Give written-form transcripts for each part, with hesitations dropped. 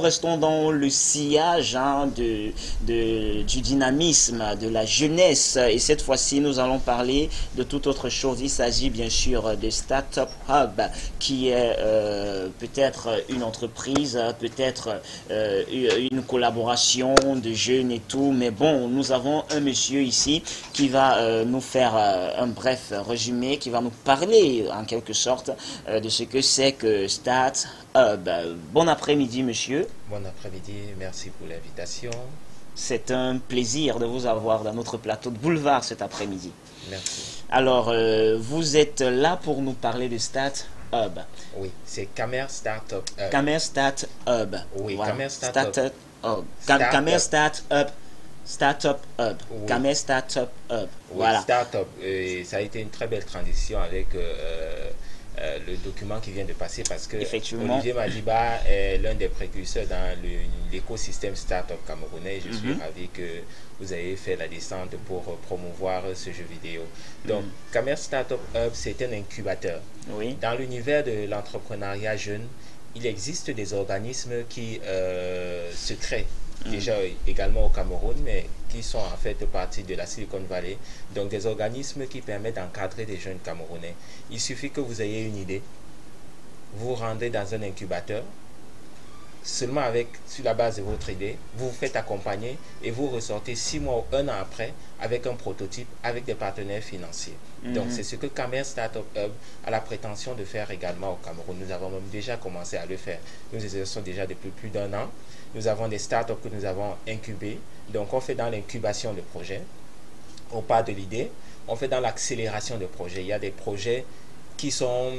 restons dans le sillage du dynamisme, de la jeunesse. Et cette fois-ci, nous allons parler de toute autre chose. Il s'agit bien sûr de Startup Hub, qui est peut-être une entreprise, peut-être une collaboration de jeunes et tout. Mais bon, nous avons un monsieur ici qui va nous faire un bref résumé, qui va nous parler en quelque sorte de ce que c'est que Start Hub. Bon après-midi, monsieur. Bon après-midi, merci pour l'invitation. C'est un plaisir de vous avoir dans notre plateau de boulevard cet après-midi. Merci. Alors, vous êtes là pour nous parler de Start Hub. Oui, c'est Camer Startup Hub. Camer Start Hub. Oui, voilà. Camer Startup Hub. Camer Start Hub. Startup Hub. Oui. Camer Startup Hub. Oui, Voilà. Startup. Ça a été une très belle transition avec le document qui vient de passer parce que Effectivement. Olivier Madiba est l'un des précurseurs dans l'écosystème Startup camerounais. Je suis ravi que vous avez fait la descente pour promouvoir ce jeu vidéo. Donc, Camer Startup Hub, c'est un incubateur. Oui. Dans l'univers de l'entrepreneuriat jeune, il existe des organismes qui se créent déjà également au Cameroun, mais qui sont en fait partie de la Silicon Valley. Donc des organismes qui permettent d'encadrer des jeunes Camerounais. Il suffit que vous ayez une idée, vous vous rendez dans un incubateur, seulement sur la base de votre idée, vous vous faites accompagner et vous ressortez 6 mois ou 1 an après avec un prototype, avec des partenaires financiers. Donc c'est ce que Camer Startup Hub a la prétention de faire également au Cameroun. Nous avons même déjà commencé à le faire. Nous exerçons déjà depuis plus d'1 an. Nous avons des startups que nous avons incubées. Donc on fait dans l'incubation de projets. On part de l'idée. On fait dans l'accélération de projets. Il y a des projets qui sont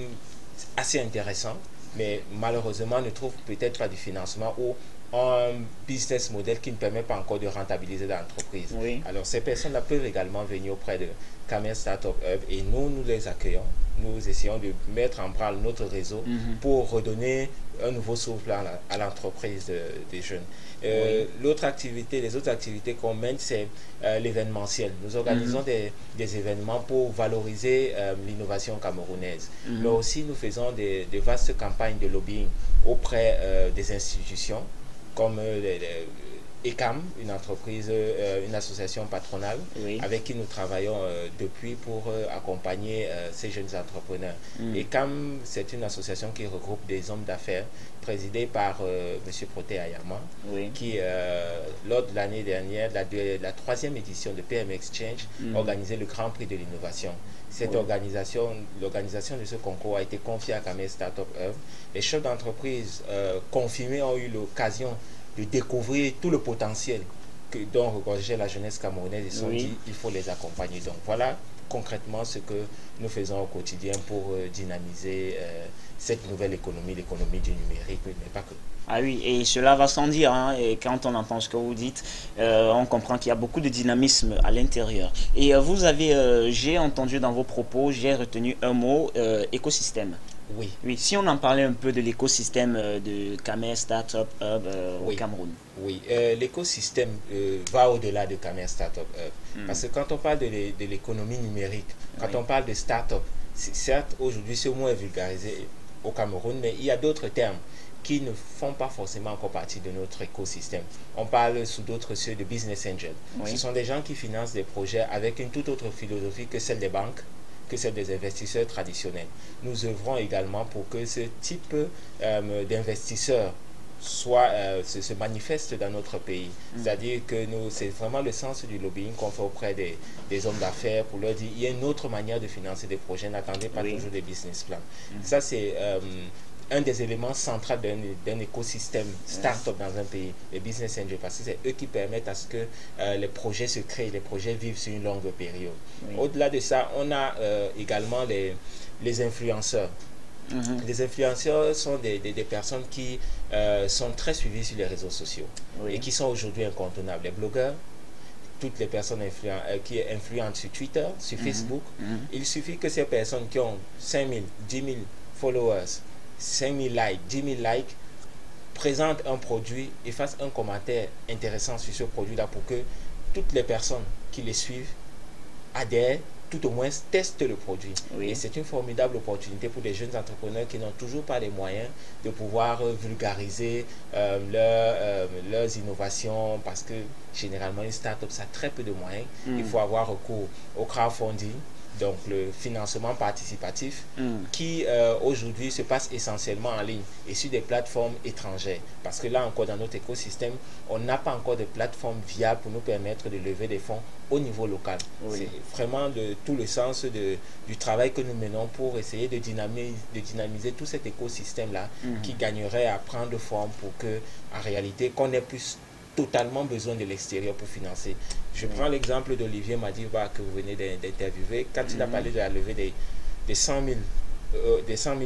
assez intéressants, mais malheureusement ne trouvent peut-être pas du financement ou un business model qui ne permet pas encore de rentabiliser l'entreprise. Oui. Alors ces personnes-là peuvent également venir auprès de Camer Startup Hub et nous les accueillons. Nous essayons de mettre en branle notre réseau pour redonner un nouveau souffle à l'entreprise des jeunes. Oui. Les autres activités qu'on mène, c'est l'événementiel. Nous organisons des événements pour valoriser l'innovation camerounaise. Mais aussi, nous faisons des vastes campagnes de lobbying auprès des institutions comme ECAM, une entreprise, une association patronale, Oui. avec qui nous travaillons depuis pour accompagner ces jeunes entrepreneurs. ECAM, c'est une association qui regroupe des hommes d'affaires présidée par M. Proté Ayama, Oui. qui, lors de l'année dernière, la 3e édition de PM Exchange, organisait le Grand Prix de l'innovation. Cette organisation, l'organisation de ce concours a été confiée à Camer Startup Hub. Les chefs d'entreprise confirmés ont eu l'occasion de découvrir tout le potentiel dont regorgeait la jeunesse camerounaise. Ils se sont dit il faut les accompagner. Donc voilà concrètement ce que nous faisons au quotidien pour dynamiser cette nouvelle économie, l'économie du numérique, mais pas que. Ah oui, et cela va sans dire, hein, et quand on entend ce que vous dites, on comprend qu'il y a beaucoup de dynamisme à l'intérieur. Et vous avez, j'ai entendu dans vos propos, j'ai retenu un mot, écosystème. Oui. Oui, si on en parlait un peu de l'écosystème de Camer Startup Hub au Cameroun. Oui, l'écosystème va au-delà de Camer Startup Hub. Parce que quand on parle de l'économie numérique, quand on parle de start-up, certes, aujourd'hui, ce mot est vulgarisé au Cameroun, mais il y a d'autres termes qui ne font pas forcément encore partie de notre écosystème. On parle sous d'autres cieux de business angels. Oui. Ce sont des gens qui financent des projets avec une toute autre philosophie que celle des banques, que celle des investisseurs traditionnels. Nous œuvrons également pour que ce type d'investisseurs se manifeste dans notre pays. C'est-à-dire que c'est vraiment le sens du lobbying qu'on fait auprès des hommes d'affaires pour leur dire il y a une autre manière de financer des projets, n'attendez pas toujours des business plans. Ça, c'est un des éléments centraux d'un écosystème start-up dans un pays, les business angels, parce que c'est eux qui permettent à ce que les projets se créent, les projets vivent sur une longue période. Au-delà de ça, on a également les influenceurs. Les influenceurs sont des personnes qui sont très suivies sur les réseaux sociaux et qui sont aujourd'hui incontournables. Les blogueurs, toutes les personnes qui influentent sur Twitter, sur Facebook, il suffit que ces personnes qui ont 5 000, 10 000 followers, 5 000 likes, 10 000 likes, présentent un produit et fassent un commentaire intéressant sur ce produit-là pour que toutes les personnes qui les suivent adhèrent tout au moins testent le produit. Oui. Et c'est une formidable opportunité pour des jeunes entrepreneurs qui n'ont toujours pas les moyens de pouvoir vulgariser leurs innovations, parce que généralement une start-up, ça a très peu de moyens. Il faut avoir recours au crowdfunding, donc le financement participatif, qui aujourd'hui se passe essentiellement en ligne et sur des plateformes étrangères. Parce que là encore, dans notre écosystème, on n'a pas encore de plateforme viable pour nous permettre de lever des fonds au niveau local. Oui. C'est vraiment tout le sens du travail que nous menons pour essayer de dynamiser tout cet écosystème-là, qui gagnerait à prendre forme pour que, en réalité, qu'on ait plus totalement besoin de l'extérieur pour financer. Je prends l'exemple d'Olivier Madiba que vous venez d'interviewer. Quand il a parlé de la levée des 100 000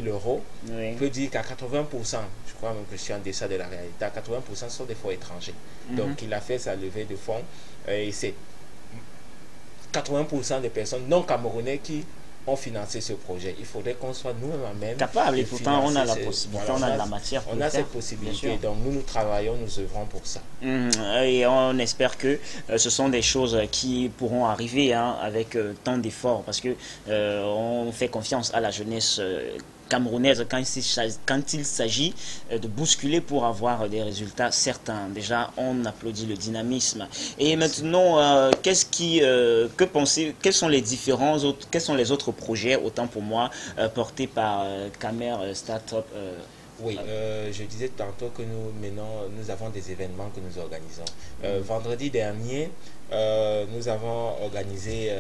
euros, Oui. on peut dire qu'à 80%, je crois même que je suis en deçà de la réalité, à 80% sont des fonds étrangers. Donc il a fait sa levée de fonds et c'est 80% des personnes non camerounais qui ont financé ce projet. Il faudrait qu'on soit nous-mêmes capable, et pourtant on a la possibilité, voilà, on a la matière pour on le a faire, cette possibilité, donc nous travaillons, nous œuvrons pour ça. Et on espère que ce sont des choses qui pourront arriver avec tant d'efforts, parce que on fait confiance à la jeunesse camerounaise quand il s'agit de bousculer pour avoir des résultats certains. Déjà, on applaudit le dynamisme. Et maintenant, quels sont les autres projets, autant pour moi, portés par Camer Startup Oui, je disais tantôt que nous avons des événements que nous organisons. Vendredi dernier, nous avons organisé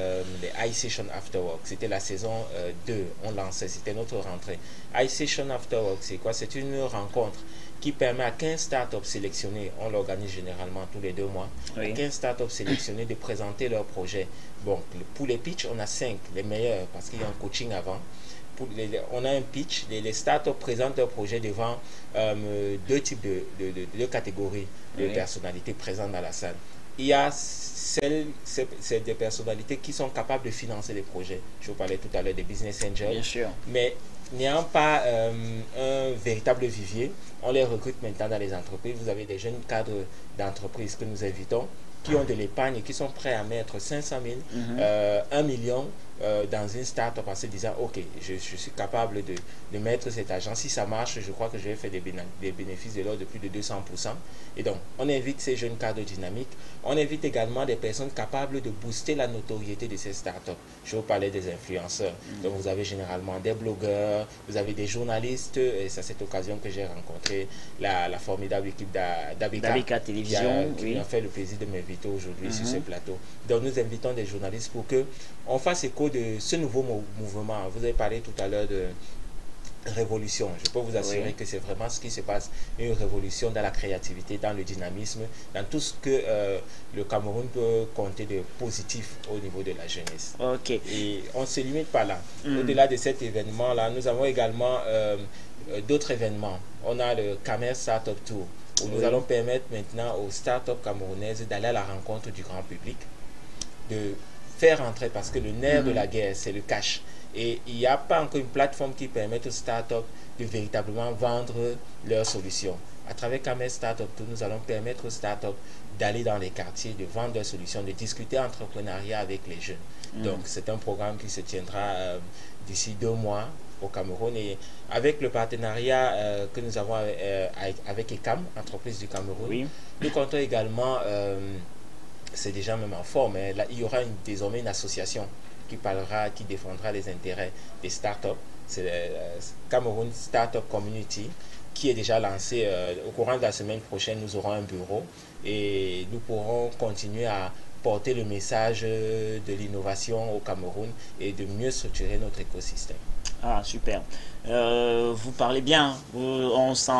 les iSession After Work. C'était la saison 2, on lançait, c'était notre rentrée. iSession After Work, c'est quoi? C'est une rencontre qui permet à 15 startups sélectionnés, on l'organise généralement tous les 2 mois, Oui. à 15 startups sélectionnés de présenter leurs projets. Bon, pour les pitchs, on a 5, les meilleurs, parce qu'il y a un coaching avant. On a un pitch, les startups présentent leur projet devant deux types de catégories de personnalités présentes dans la salle. Il y a c'est des personnalités qui sont capables de financer les projets. Je vous parlais tout à l'heure des business angels. Bien sûr. Mais n'ayant pas un véritable vivier, on les recrute maintenant dans les entreprises. Vous avez des jeunes cadres d'entreprises que nous invitons, qui ont de l'épargne et qui sont prêts à mettre 500 000, 1 million dans une start-up en se disant ok, je suis capable de mettre cet argent. Si ça marche, je crois que je vais faire des bénéfices de l'ordre de plus de 200%. Et donc, on invite ces jeunes cadres dynamiques. On invite également des personnes capables de booster la notoriété de ces start-up. Je vous parlais des influenceurs. Donc, vous avez généralement des blogueurs, vous avez des journalistes. Et c'est à cette occasion que j'ai rencontré la formidable équipe d'Abeka Télévision, qui m'a fait le plaisir de m'inviter aujourd'hui sur ce plateau. Donc, nous invitons des journalistes pour que on fasse écho de ce nouveau mouvement. Vous avez parlé tout à l'heure de révolution. Je peux vous assurer que c'est vraiment ce qui se passe, une révolution dans la créativité, dans le dynamisme, dans tout ce que le Cameroun peut compter de positif au niveau de la jeunesse. Ok. Et on ne se limite pas là. Au-delà de cet événement-là, nous avons également d'autres événements. On a le Camer Startup Tour, où nous allons permettre maintenant aux startups camerounaises d'aller à la rencontre du grand public, de faire entrer, parce que le nerf de la guerre, c'est le cash. Et il n'y a pas encore une plateforme qui permette aux startups de véritablement vendre leurs solutions. À travers Camer Startup Tour, nous allons permettre aux startups d'aller dans les quartiers, de vendre leurs solutions, de discuter entrepreneuriat avec les jeunes. Donc, c'est un programme qui se tiendra d'ici 2 mois au Cameroun. Et avec le partenariat que nous avons avec ECAM, entreprise du Cameroun, nous comptons également... c'est déjà même en forme. Là, il y aura désormais une association qui défendra les intérêts des startups. C'est le Cameroun Startup Community qui est déjà lancé. Au courant de la semaine prochaine, nous aurons un bureau et nous pourrons continuer à porter le message de l'innovation au Cameroun et de mieux structurer notre écosystème. Ah, super. Vous parlez bien. On sent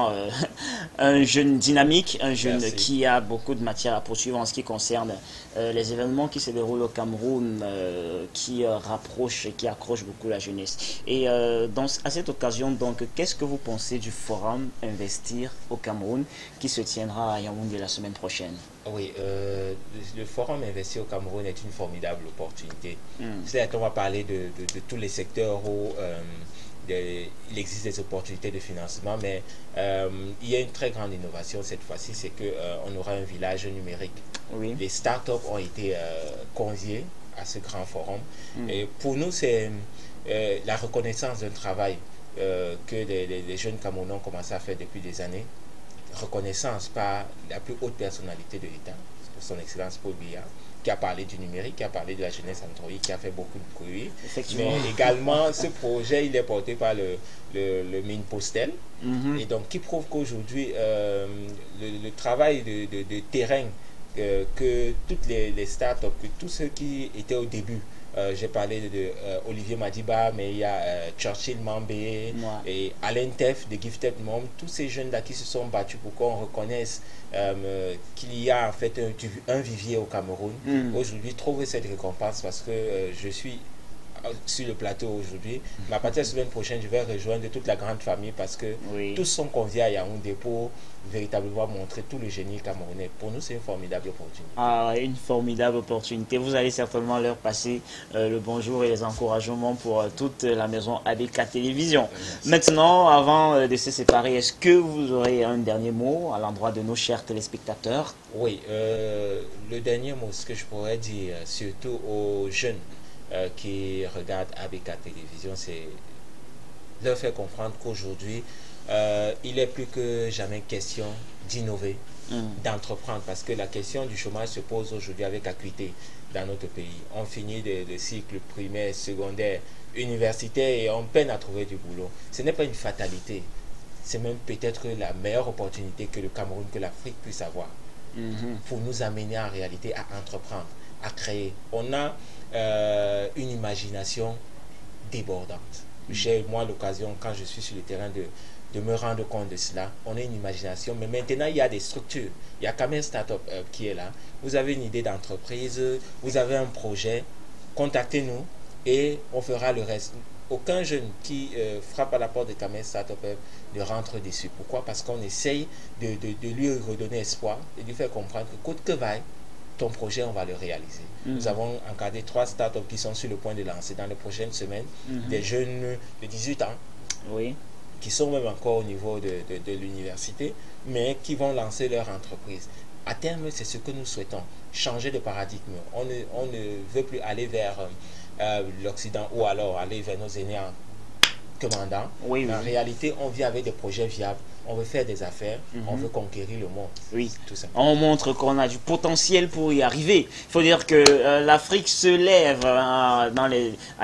un jeune dynamique, un jeune qui a beaucoup de matière à poursuivre en ce qui concerne les événements qui se déroulent au Cameroun, qui rapprochent et qui accrochent beaucoup la jeunesse. Et à cette occasion, donc, qu'est-ce que vous pensez du forum Investir au Cameroun qui se tiendra à Yaoundé la semaine prochaine? Oui, le forum Investir au Cameroun est une formidable opportunité. C'est-à-dire qu'on va parler de tous les secteurs où il existe des opportunités de financement, mais il y a une très grande innovation cette fois-ci, c'est qu'on aura un village numérique. Les startups ont été conviées à ce grand forum. Et pour nous, c'est la reconnaissance d'un travail que les jeunes Camerounais ont commencé à faire depuis des années. Reconnaissance par la plus haute personnalité de l'État, son Excellence Paul Biya, qui a parlé du numérique, qui a parlé de la jeunesse Android, qui a fait beaucoup de bruit. Mais également, ce projet, il est porté par le mine Postel, et donc qui prouve qu'aujourd'hui, le travail de terrain que toutes les startups, que tous ceux qui étaient au début, j'ai parlé de Olivier Madiba, mais il y a Churchill Mambé et Alain Teff de Gifted Mom, tous ces jeunes-là qui se sont battus pour qu'on reconnaisse qu'il y a en fait un vivier au Cameroun. Aujourd'hui, trouver cette récompense parce que je suis sur le plateau aujourd'hui, mais à partir de la semaine prochaine, je vais rejoindre toute la grande famille parce que tous sont conviés à Yaoundé pour véritablement montrer tout le génie camerounais. Pour nous, c'est une formidable opportunité. Ah, une formidable opportunité. Vous allez certainement leur passer le bonjour et les encouragements pour toute la maison ABK Télévision. Merci. Maintenant, avant de se séparer, est-ce que vous aurez un dernier mot à l'endroit de nos chers téléspectateurs? Oui, le dernier mot, ce que je pourrais dire, surtout aux jeunes qui regardent ABK Télévision, c'est leur faire comprendre qu'aujourd'hui, il est plus que jamais question d'innover, d'entreprendre, parce que la question du chômage se pose aujourd'hui avec acuité dans notre pays. On finit le cycle primaire, secondaire, universitaire et on peine à trouver du boulot. Ce n'est pas une fatalité, c'est même peut-être la meilleure opportunité que le Cameroun, que l'Afrique puisse avoir pour nous amener en réalité à entreprendre, à créer. On a une imagination débordante. J'ai moi l'occasion, quand je suis sur le terrain, de me rendre compte de cela. On a une imagination, mais maintenant il y a des structures. Il y a quand même Startup Hub qui est là. Vous avez une idée d'entreprise, vous avez un projet, contactez-nous et on fera le reste. Aucun jeune qui frappe à la porte de Camen Startup Hub ne rentre dessus. Pourquoi? Parce qu'on essaye de lui redonner espoir et de lui faire comprendre que coûte que vaille, ton projet, on va le réaliser. Nous avons encadré 3 startups qui sont sur le point de lancer dans les prochaines semaines, des jeunes de 18 ans, qui sont même encore au niveau de l'université, mais qui vont lancer leur entreprise. À terme, c'est ce que nous souhaitons, changer de paradigme. On ne veut plus aller vers l'Occident ou alors aller vers nos aînés en commandant. En réalité, on vit avec des projets viables. On veut faire des affaires, on veut conquérir le monde. Oui, tout ça. On montre qu'on a du potentiel pour y arriver. Il faut dire que l'Afrique se lève. À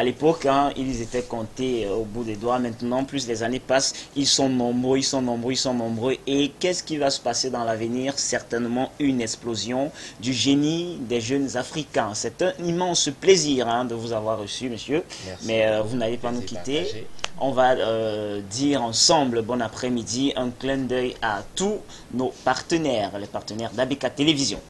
l'époque, ils étaient comptés au bout des doigts. Maintenant, plus les années passent, ils sont nombreux, ils sont nombreux, ils sont nombreux. Et qu'est-ce qui va se passer dans l'avenir? Certainement une explosion du génie des jeunes Africains. C'est un immense plaisir de vous avoir reçu, monsieur. Merci. Mais vous n'allez pas nous quitter. Partagé. On va dire ensemble bon après-midi, un clin d'œil à tous nos partenaires, les partenaires d'ABK Télévision.